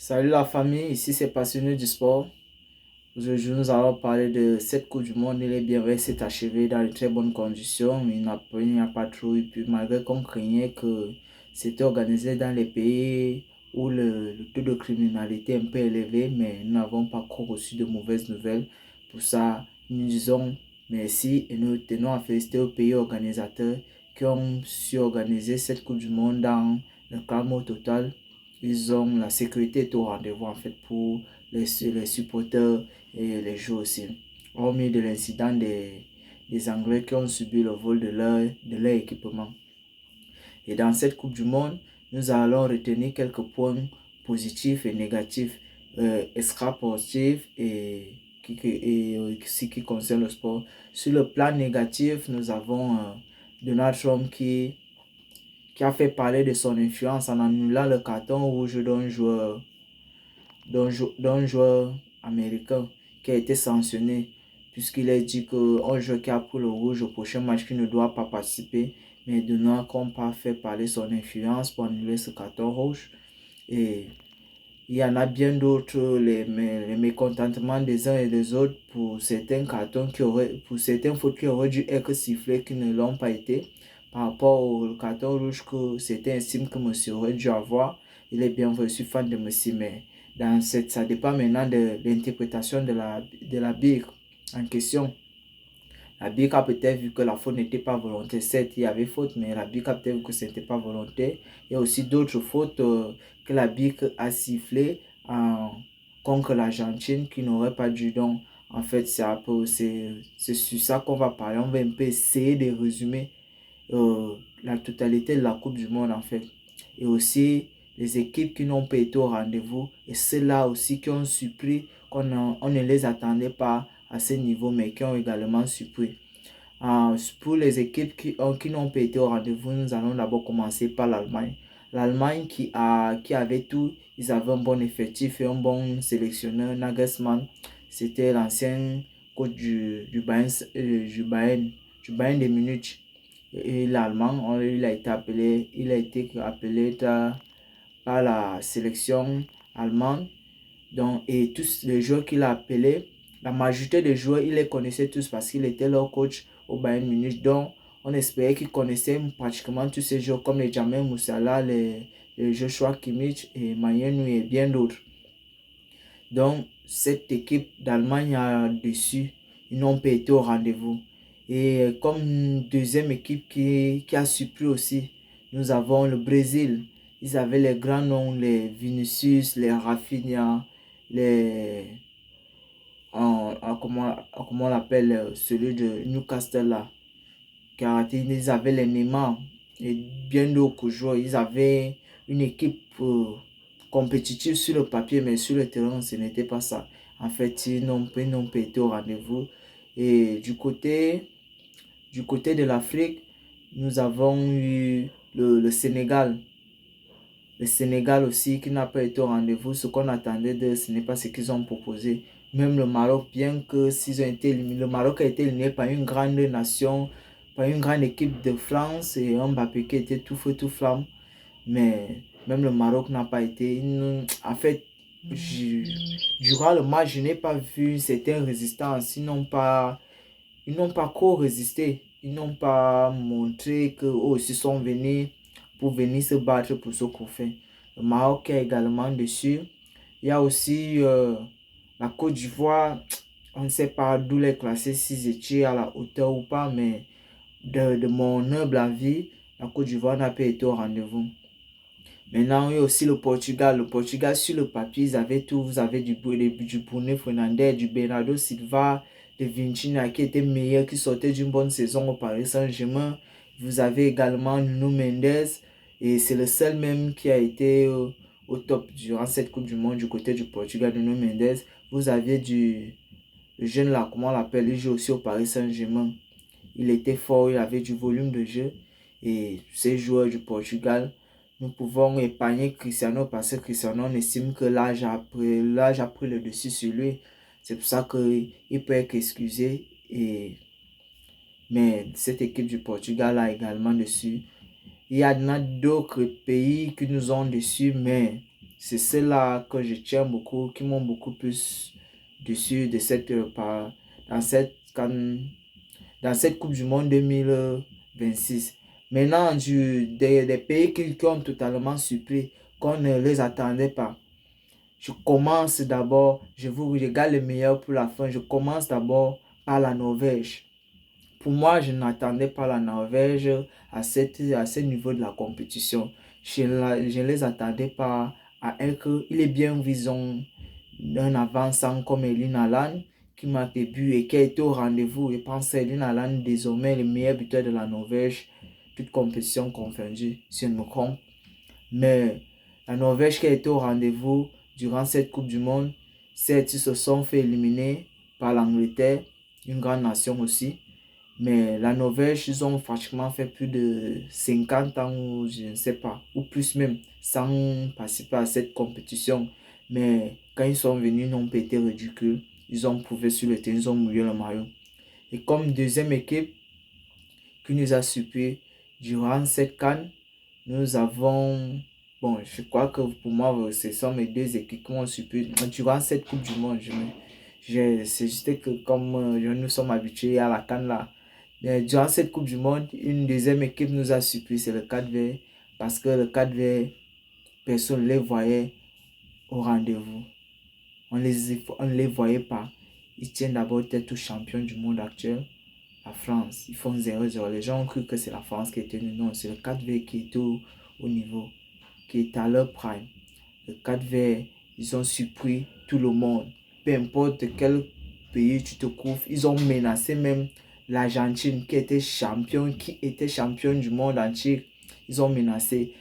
Salut la famille, ici c'est Passionné du sport. Aujourd'hui, nous allons parler de cette Coupe du Monde. Il est bien vrai, c'est achevé dans de très bonnes conditions. Il n'y a pas trop eu, puis malgré qu'on craignait que c'était organisé dans les pays où le taux de criminalité est un peu élevé, mais nous n'avons pas encore reçu de mauvaises nouvelles. Pour ça, nous disons merci et nous tenons à féliciter aux pays organisateurs qui ont su organiser cette Coupe du Monde dans le calme total. Ils ont la sécurité est au rendez-vous en fait pour les supporters et les joueurs aussi. Hormis de l'incident des Anglais qui ont subi le vol de leur équipement. Et dans cette Coupe du Monde, nous allons retenir quelques points positifs et négatifs, extra positifs et ce qui concerne le sport. Sur le plan négatif, nous avons Donald Trump qui a fait parler de son influence en annulant le carton rouge d'un joueur américain qui a été sanctionné puisqu'il a dit qu'un joueur qui a pris le rouge au prochain match qui ne doit pas participer, mais Donald Trump a fait parler son influence pour annuler ce carton rouge. Et il y en a bien d'autres, les mécontentements des uns et des autres pour certains pour certaines fautes qui auraient dû être sifflées qui ne l'ont pas été. Par rapport au carton rouge que certains estiment que monsieur aurait dû avoir, il est bien vrai, je suis fan de monsieur, mais ça dépend maintenant de l'interprétation de la BIC en question. La BIC a peut-être vu que la faute n'était pas volontaire. Certes, il y avait faute, mais la BIC a peut-être vu que ce n'était pas volontaire. Il y a aussi d'autres fautes que la BIC a sifflées contre l'Argentine qui n'aurait pas dû. Donc, en fait, c'est sur ça qu'on va parler. On va un peu essayer de résumer la totalité de la Coupe du Monde, en fait. Et aussi, les équipes qui n'ont pas été au rendez-vous et ceux-là aussi qui ont surpris, on ne les attendait pas à ce niveau, mais qui ont également surpris. Pour les équipes qui n'ont pas été au rendez-vous, nous allons d'abord commencer par l'Allemagne. L'Allemagne qui avait tout, ils avaient un bon effectif et un bon sélectionneur, Nagelsmann. C'était l'ancien coach du Bayern de Munich. Et l'Allemand, il a été appelé par la sélection allemande. Donc, et tous les joueurs qu'il a appelés, la majorité des joueurs, il les connaissait tous parce qu'il était leur coach au Bayern Munich. Donc, on espérait qu'il connaissait pratiquement tous ces joueurs comme les Jamal Moussala, les Joshua Kimmich et Mayen et bien d'autres. Donc, cette équipe d'Allemagne a déçu. Ils n'ont pas été au rendez-vous. Et comme deuxième équipe qui a surpris aussi, nous avons le Brésil. Ils avaient les grands noms, les Vinicius, les Rafinha, les... comment on l'appelle, celui de Newcastle là. Car ils avaient les Neymar et bien d'autres joueurs. Ils avaient une équipe compétitive sur le papier, mais sur le terrain, ce n'était pas ça. En fait, ils n'ont pas été au rendez-vous. Et du côté de l'Afrique, nous avons eu le Sénégal. Le Sénégal aussi qui n'a pas été au rendez-vous. Ce qu'on attendait d'eux, ce n'est pas ce qu'ils ont proposé. Même le Maroc, bien que s'ils ont été éliminés, le Maroc a été éliminé par une grande nation, par une grande équipe de France et un Mbappé qui était tout feu, tout flamme. Mais même le Maroc n'a pas été. En fait, durant le match, je n'ai pas vu certaines résistances. Ils n'ont pas co-résisté. Ils n'ont pas montré que ils sont venus pour venir se battre pour ce trophée. Le Maroc est également dessus. Il y a aussi la Côte d'Ivoire. On ne sait pas d'où les classer, s'ils étaient à la hauteur ou pas, mais de mon humble avis, la Côte d'Ivoire n'a pas été au rendez-vous. Maintenant, il y a aussi le Portugal. Le Portugal, sur le papier, ils avaient tout. Vous avez du Bruno Fernandes, du Bernardo Silva, de Vitinha qui était meilleur, qui sortait d'une bonne saison au Paris Saint-Germain. Vous avez également Nuno Mendes. Et c'est le seul même qui a été au top durant cette Coupe du Monde du côté du Portugal, Nuno Mendes. Vous aviez le jeune là, comment on l'appelle, il joue aussi au Paris Saint-Germain. Il était fort, il avait du volume de jeu. Et ces joueurs du Portugal, nous pouvons épargner Cristiano parce que Cristiano, on estime que l'âge a pris le dessus sur lui. C'est pour ça qu'il peut être excusé. Mais cette équipe du Portugal a également dessus. Il y en a d'autres pays qui nous ont dessus, mais c'est ceux-là que je tiens beaucoup, qui m'ont beaucoup plus dessus de dans cette, dans cette Coupe du Monde 2026. Maintenant, des pays qui ont totalement surpris, qu'on ne les attendait pas. Je commence d'abord, je garde le meilleur pour la fin. Je commence d'abord par la Norvège. Pour moi, je n'attendais pas la Norvège à ce niveau de la compétition. Je ne les attendais pas à être. Il est bien vu, ils ont un avançant comme Erling Haaland qui marque des buts et qui a été au rendez-vous. Je pense que Erling Haaland désormais le meilleur buteur de la Norvège, toute compétition confondue, si je ne me trompe. Mais la Norvège qui a été au rendez-vous durant cette Coupe du Monde, certes, ils se sont fait éliminer par l'Angleterre, une grande nation aussi. Mais la Norvège, ils ont pratiquement fait plus de 50 ans, ou je ne sais pas, ou plus même, sans participer à cette compétition. Mais quand ils sont venus, ils n'ont pas été ridicules. Ils ont prouvé sur le terrain, ils ont mouillé le maillot. Et comme deuxième équipe qui nous a surpris durant cette CAN, nous avons... Bon, je crois que pour moi, ce sont mes deux équipes qui m'ont surpris. Durant cette Coupe du Monde, c'est juste que comme nous sommes habitués à la CAN là, mais durant cette Coupe du Monde, une deuxième équipe nous a surpris, c'est le 4V. Parce que le 4V, personne ne les voyait au rendez-vous. On ne les voyait pas. Ils tiennent d'abord tête au champion du monde actuel, la France. Ils font 0-0. Les gens ont cru que c'est la France qui était tenue. Non, c'est le 4V qui est au niveau, qui est à leur prime. Le 4V, ils ont surpris tout le monde. Peu importe quel pays tu te trouves, ils ont menacé même l'Argentine qui était champion du monde entier. Ils ont menacé.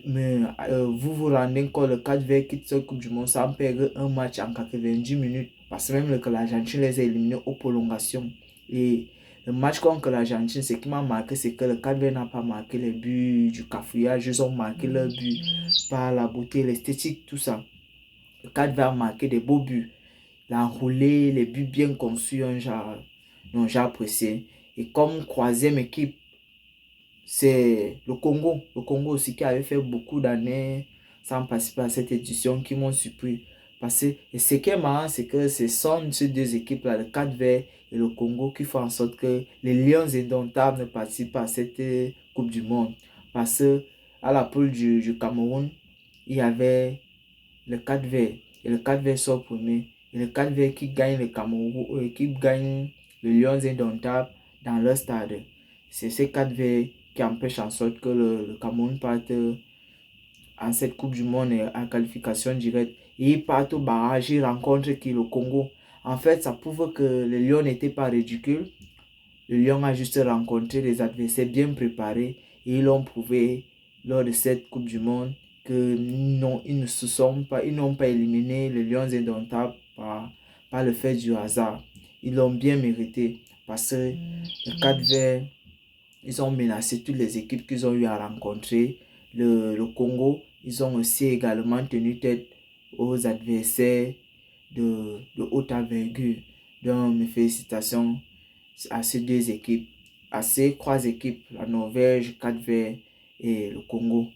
Mais vous vous rendez compte, le 4V quitte cette Coupe du Monde sans perdre un match en 90 minutes. Parce que même que l'Argentine les a éliminés aux prolongations. Et le match contre l'Argentine, ce qui m'a marqué, c'est que le 4V n'a pas marqué les buts du cafouillage. Ils ont marqué leurs buts par la beauté, l'esthétique, tout ça. Le 4V a marqué des beaux buts. L'enroulé, les buts bien conçus, j'ai apprécié. Et comme troisième équipe, c'est le Congo. Le Congo aussi qui avait fait beaucoup d'années sans participer à cette édition qui m'ont surpris. Parce que et ce qui est marrant, c'est que ce sont ces deux équipes-là, le 4V et le Congo, qui font en sorte que les Lions indomptables ne participent pas à cette Coupe du Monde. Parce que à la poule du Cameroun, il y avait le 4V. Et le 4V sort premier. Et le 4V qui gagne le Cameroun, qui gagne le Lions indomptables dans leur stade. C'est ces 4V qui empêchent en sorte que le Cameroun parte en cette Coupe du Monde en qualification directe. Et ils partent au barrage, ils rencontrent qui le Congo. En fait, ça prouve que le Lion n'était pas ridicule. Le Lion a juste rencontré des adversaires bien préparés et ils l'ont prouvé lors de cette Coupe du Monde que non, ils n'ont pas éliminé les Lions indomptables par le fait du hasard. Ils l'ont bien mérité parce que le 4V, ils ont menacé toutes les équipes qu'ils ont eu à rencontrer. Le Congo, ils ont aussi également tenu tête aux adversaires de haute envergure. Donc, mes félicitations à ces deux équipes, à ces trois équipes, la Norvège, 4V et le Congo.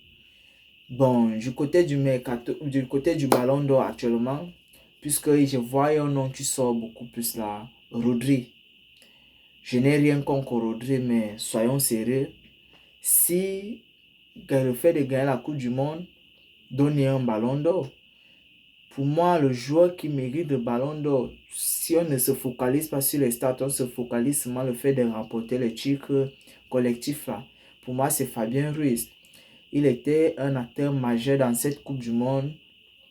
Bon, du côté du Ballon d'Or actuellement, puisque je vois un nom qui sort beaucoup plus là, Rodri. Je n'ai rien contre Rodri, mais soyons sérieux. Si le fait de gagner la Coupe du Monde donne un Ballon d'Or, pour moi, le joueur qui mérite le Ballon d'Or, si on ne se focalise pas sur les stats, on se focalise seulement le fait de remporter les titres collectifs là. Pour moi, c'est Fabien Ruiz. Il était un acteur majeur dans cette Coupe du Monde.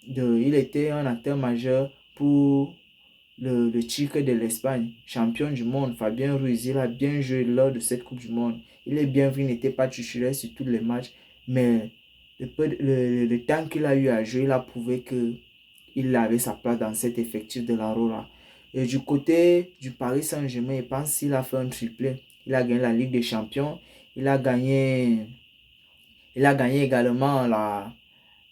Il était un acteur majeur pour le titre de l'Espagne, champion du monde. Fabien Ruiz, il a bien joué lors de cette Coupe du Monde. Il est bien vu, il n'était pas titulaire sur tous les matchs, mais le temps qu'il a eu à jouer, il a prouvé que il avait sa place dans cet effectif de la Rora. Et du côté du Paris Saint-Germain, je pense qu'il a fait un triplé. Il a gagné la Ligue des Champions. Il a gagné également la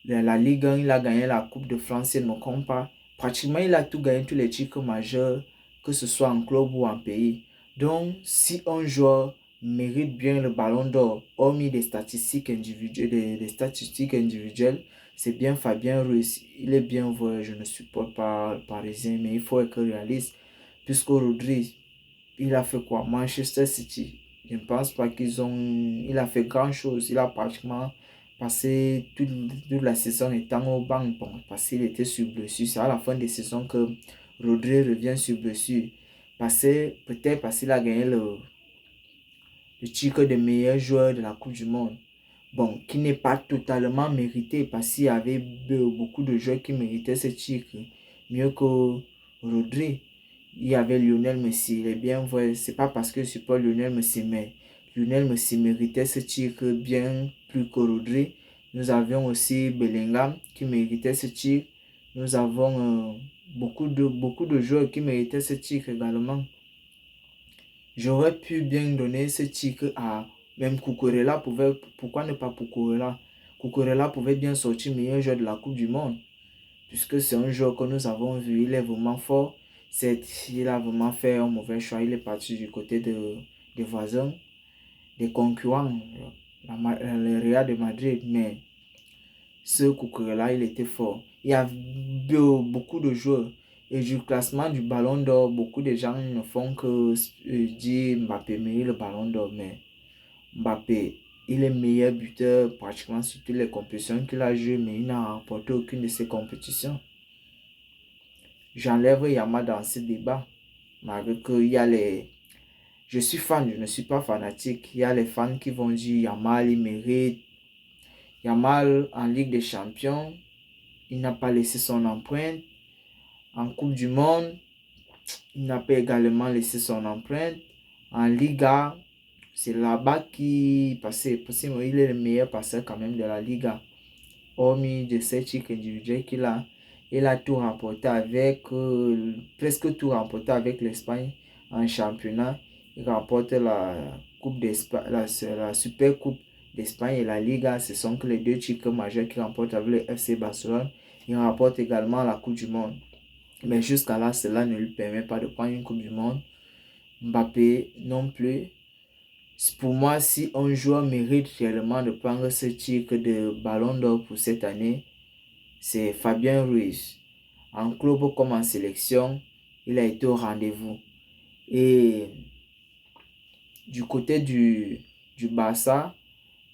Ligue 1. Il a gagné la Coupe de France, si je ne me trompe pas. Pratiquement, il a tout gagné, tous les titres majeurs, que ce soit en club ou en pays. Donc, si un joueur mérite bien le Ballon d'Or, hormis des statistiques individuelles, c'est bien Fabien Ruiz. Il est bien vrai, je ne supporte pas le Parisien, mais il faut être réaliste. Puisque Rodri, il a fait quoi? Manchester City. Je ne pense pas qu'ils ont... Il a fait grand-chose. Il a pratiquement passé toute la saison étant au banc. Bon, parce qu'il était sur blessure. C'est à la fin des saisons que Rodri revient sur blessure. Peut-être parce qu'il a gagné le titre de meilleur joueur de la Coupe du Monde. Bon, qui n'est pas totalement mérité parce qu'il y avait beaucoup de joueurs qui méritaient ce titre. Mieux que Rodri. Il y avait Lionel Messi. Il est bien vrai, c'est pas parce que je supporte Lionel Messi, mais Lionel Messi méritait ce titre bien plus que Rodri. Nous avions aussi Bellingham qui méritait ce titre. Nous avons beaucoup de joueurs qui méritaient ce titre également. J'aurais pu bien donner ce titre à même Cucurella. Pourquoi ne pas Cucurella? Cucurella pouvait bien sortir meilleur joueur de la Coupe du Monde. Puisque c'est un joueur que nous avons vu, il est vraiment fort. Il a vraiment fait un mauvais choix. Il est parti du côté des voisins, des concurrents, le Real de Madrid. Mais ce Cucurella, il était fort. Il y a beaucoup de joueurs. Et du classement du Ballon d'Or, beaucoup de gens ne font que dire Mbappé mérite le Ballon d'Or. Mais Mbappé, il est meilleur buteur pratiquement sur toutes les compétitions qu'il a joué, mais il n'a remporté aucune de ces compétitions. J'enlève Yamal dans ce débat, malgré qu'il y a les... Je suis fan, je ne suis pas fanatique. Il y a les fans qui vont dire Yamal, il mérite. Yamal, en Ligue des Champions, il n'a pas laissé son empreinte. En Coupe du Monde, il n'a pas également laissé son empreinte. En Liga, c'est là-bas qu'il passait. Il est le meilleur passeur quand même de la Liga. Hormis de ces titres individuels qu'il a. Il a tout remporté avec, presque tout remporté avec l'Espagne en championnat. Il remporte la Coupe d'Espagne, la Super Coupe d'Espagne et la Liga. Ce sont que les deux titres majeurs qu'il remporte avec le FC Barcelone. Il remporte également la Coupe du Monde. Mais jusqu'à là, cela ne lui permet pas de prendre une Coupe du Monde. Mbappé non plus. Pour moi, si un joueur mérite réellement de prendre ce titre de Ballon d'Or pour cette année, c'est Fabien Ruiz. En club comme en sélection, il a été au rendez-vous. Et du côté du Barça,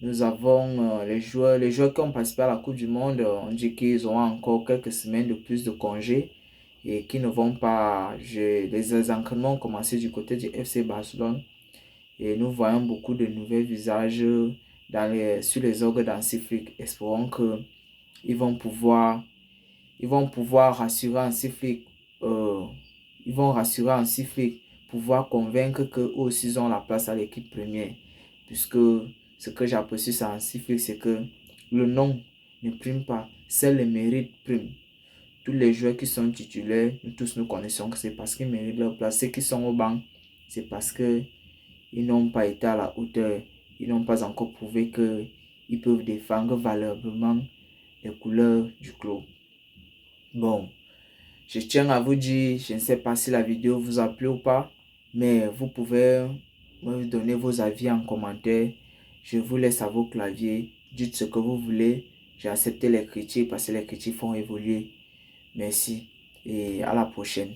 nous avons les joueurs qui ont participé à la Coupe du Monde. On dit qu'ils auront encore quelques semaines de plus de congés et qui ne vont pas. Les entraînements ont commencé du côté du FC Barcelone. Et nous voyons beaucoup de nouveaux visages sur les orgues d'Hansi. Espérons qu'ils vont pouvoir rassurer Hansi Flick. Ils vont rassurer Hansi Flick, pouvoir convaincre qu'eux aussi ils ont la place à l'équipe première. Puisque ce que j'apprécie sur Hansi Flick, c'est que le nom ne prime pas, seul le mérite prime. Tous les joueurs qui sont titulaires, nous connaissons que c'est parce qu'ils méritent leur place. Ceux qui sont au banc, c'est parce qu'ils n'ont pas été à la hauteur. Ils n'ont pas encore prouvé qu'ils peuvent défendre valablement les couleurs du club. Bon, je tiens à vous dire, je ne sais pas si la vidéo vous a plu ou pas, mais vous pouvez me donner vos avis en commentaire. Je vous laisse à vos claviers. Dites ce que vous voulez. J'ai accepté les critiques parce que les critiques font évoluer. Merci et à la prochaine.